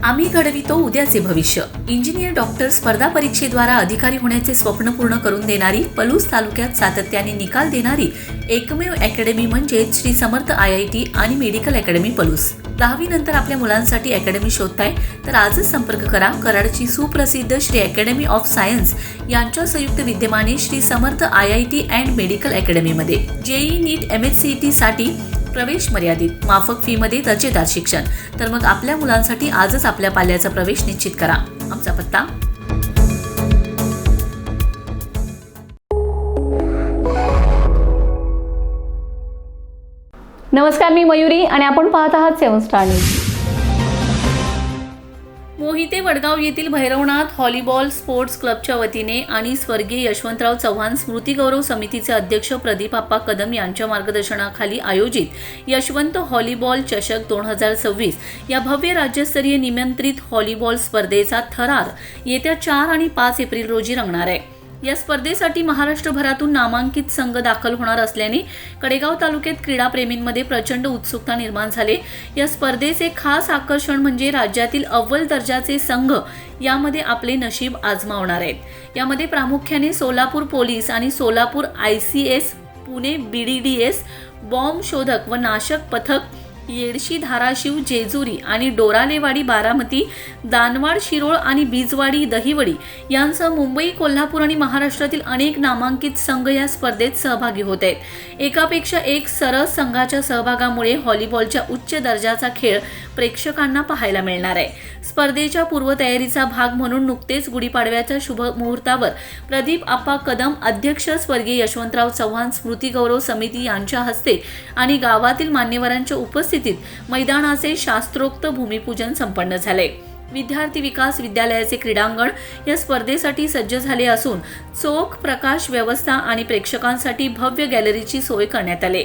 आम्ही घडवितो उद्याचे भविष्य. इंजिनियर डॉक्टर स्पर्धा परीक्षेद्वारा अधिकारी होण्याचे स्वप्न पूर्ण करून देणारी, पलूस तालुक्यात सातत्याने निकाल देणारी एकमेव अकॅडमी म्हणजे श्री समर्थ IIT आणि मेडिकल अकॅडमी पलूस. 10वी नंतर आपल्या मुलांसाठी अकॅडमी शोधताय तर आजच संपर्क करा. कराडची सुप्रसिद्ध श्री अकॅडमी ऑफ सायन्स यांच्या संयुक्त विद्यमाने Shri Samarth IIT and medical अकॅडमीमध्ये JEE नीट MHCET साठी प्रवेश मर्यादित, माफक फी मध्ये दर्जेदार शिक्षण. तर मग आपल्या मुलांसाठी आजच आपल्या पाल्याचा प्रवेश निश्चित करा. आमचा पत्ता नमस्कार, मी मयुरी आणि आपण पाहत आहात 7 स्टार न्यूज. मोहिते वडगाव येथील भैरवनाथ व्हॉलीबॉल स्पोर्ट्स क्लबच्या वतीने आणि स्वर्गीय यशवंतराव चव्हाण स्मृती गौरव समितीचे अध्यक्ष प्रदीप आप्पा कदम यांच्या मार्गदर्शनाखाली आयोजित यशवंत व्हॉलीबॉल चषक 2026 या भव्य राज्यस्तरीय निमंत्रित व्हॉलीबॉल स्पर्धेचा थरार येत्या 4 आणि 5 एप्रिल रोजी रंगणार आहे. या स्पर्धेसाठी महाराष्ट्रभरातून नामांकित संघ दाखल होणार असल्याने कडेगाव तालुक्यात क्रीडाप्रेमींमध्ये प्रचंड उत्सुकता निर्माण झाली. या स्पर्धेचे खास आकर्षण म्हणजे राज्यातील अव्वल दर्जाचे संघ यामध्ये आपले नशीब आजमावणार आहेत. यामध्ये प्रामुख्याने सोलापूर पोलीस आणि Solapur ICS, Pune BDDS, bomb शोधक व नाशक पथक, येडशी, धाराशिव, जेजुरी आणि डोरालेवाडी, बारामती, दानवाड, शिरोळ आणि बीजवाडी, दहिवडी यांसह मुंबई, कोल्हापूर आणि महाराष्ट्रातील अनेक नामांकित संघ या स्पर्धेत सहभागी होत आहेत. एकापेक्षा एक सरस संघाच्या सहभागामुळे व्हॉलीबॉलच्या उच्च दर्जाचा खेळ प्रेक्षकांना पाहायला मिळणार आहे. स्पर्धेच्या पूर्वतयारीचा भाग म्हणून नुकतेच गुढीपाडव्याच्या शुभ मुहूर्तावर प्रदीप आप्पा कदम, अध्यक्ष स्वर्गीय यशवंतराव चव्हाण स्मृती गौरव समिती यांच्या हस्ते आणि गावातील मान्यवरांच्या उपस्थितीत मैदानाचे शास्त्रोक्त भूमिपूजन संपन्न झाले. विद्यार्थी विकास विद्यालयाचे क्रीडांगण या स्पर्धेसाठी सज्ज झाले असून चोख प्रकाश व्यवस्था आणि प्रेक्षकांसाठी भव्य गॅलरीची सोय करण्यात आली.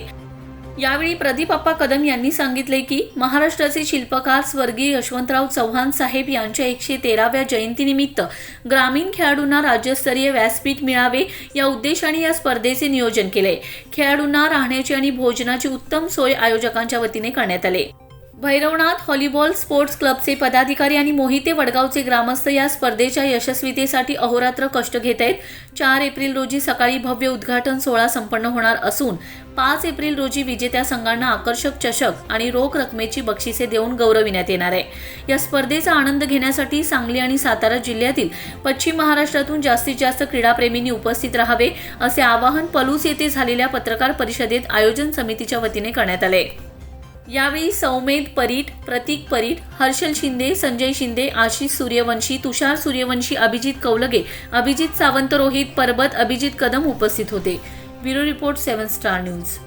यावेळी प्रदीप आप्पा कदम यांनी सांगितले की महाराष्ट्राचे शिल्पकार स्वर्गीय यशवंतराव चव्हाण साहेब यांच्या 113व्या जयंतीनिमित्त ग्रामीण खेळाडूंना राज्यस्तरीय व्यासपीठ मिळावे या उद्देशाने या स्पर्धेचे नियोजन केले. खेळाडूंना राहण्याची आणि भोजनाची उत्तम सोय आयोजकांच्या वतीने करण्यात आली. भैरवनाथ व्हॉलीबॉल स्पोर्ट्स क्लबचे पदाधिकारी आणि मोहिते वडगावचे ग्रामस्थ या स्पर्धेच्या यशस्वीतेसाठी अहोरात्र कष्ट घेत आहेत. 4 एप्रिल रोजी सकाळी भव्य उद्घाटन सोहळा संपन्न होणार असून 5 एप्रिल रोजी विजेत्या संघांना आकर्षक चषक आणि रोख रकमेची बक्षिसे देऊन गौरविण्यात येणार आहे. या स्पर्धेचा आनंद घेण्यासाठी सांगली आणि सातारा जिल्ह्यातील पश्चिम महाराष्ट्रातून जास्तीत जास्त क्रीडाप्रेमींनी उपस्थित राहावे असे आवाहन पलूस येथे झालेल्या पत्रकार परिषदेत आयोजन समितीच्या वतीने करण्यात आले. यावेळी सौमेध परीट, प्रतीक परीट, हर्षल शिंदे, संजय शिंदे, आशिष सूर्यवंशी, तुषार सूर्यवंशी, अभिजित कौलगे, अभिजित सावंत, रोहित परबत, अभिजित कदम उपस्थित होते. Bureau report 7 star news.